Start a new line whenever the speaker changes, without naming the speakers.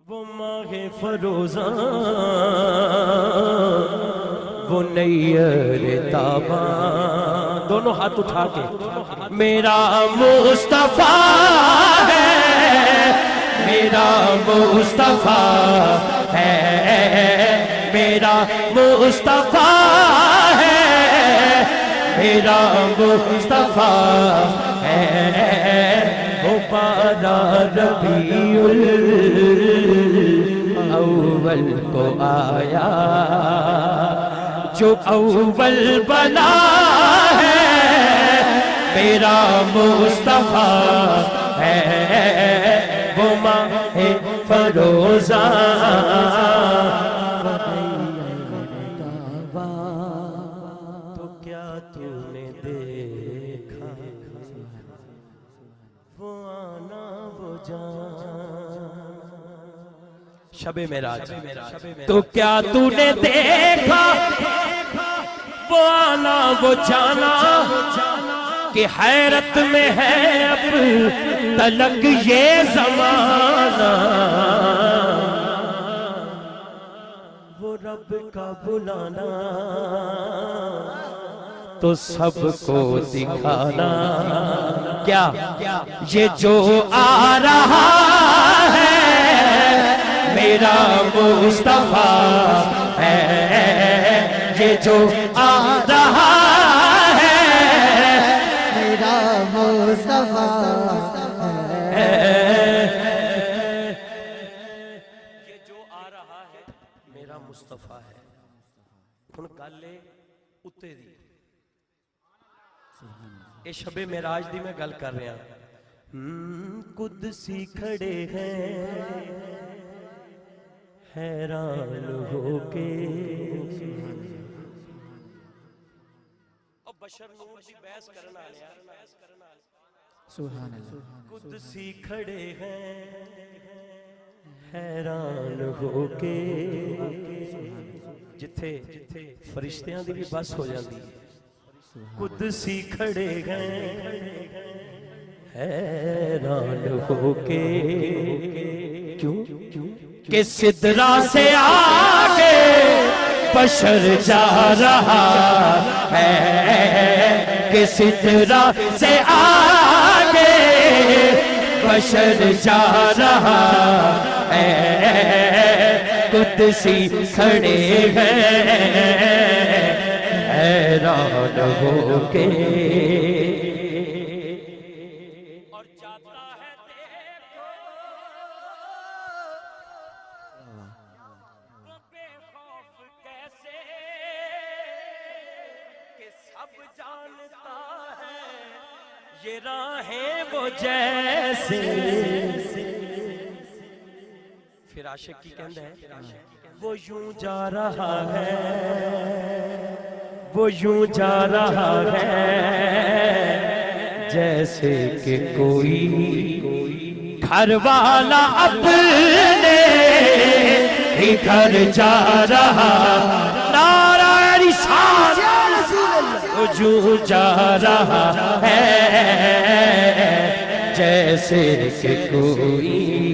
وہ ماہ فروزاں وہ نیر تاباں دونوں ہاتھ اٹھا کے میرا مصطفیٰ ہے میرا مصطفیٰ ہے میرا مصطفیٰ ہے میرا مصطفیٰ ہے وہ پارا ربیع الاول کو آیا جو اول بنا ہے میرا مصطفیٰ ہے وہ ماہ فروزاں تو کیا تو نے دیکھا وہ آنا وہ جان شب معراج تو کیا تو نے دیکھا وہ آنا وہ جانا کہ حیرت میں ہے اب تلک یہ زمانہ وہ رب کا بلانا تو سب کو دکھانا کیا یہ جو آ رہا ہے میرا مصطفیٰ ہے یہ جو آ رہا ہے
میرا مصطفیٰ ہے
یہ جو آ رہا ہے میرا مصطفیٰ ہے ہن گل اتے دی اے شب معراج دی میں گل کر رہا قدسی کھڑے ہیں حیران ہو کے اب بشر نور دی بحث کرنا لیا
سبحان اللہ
قدسی کھڑے ہیں حیران ہو کے جتھے فرشتیاں دی بھی بس ہو جاندی قدسی کھڑے ہیں حیران ہو کے کیوں کہ سدرا سے آگے بشر جا رہا ہے کہ سدرا سے آگے بشر جا رہا ہے قدسی کھڑے ہیں حیران ہو کے اور جاتا ہے دیکھو وہ بے خوف کیسے کہ سب جانتا ہے یہ راہیں وہ جیسے پھر عاشق کی کہندہ ہے وہ یوں جا رہا ہے وہ یوں جا رہا ہے جیسے کہ کوئی گھر والا اپنے ہی گھر جا رہا نعرہ رسالت وہ یوں جا رہا ہے جیسے کہ کوئی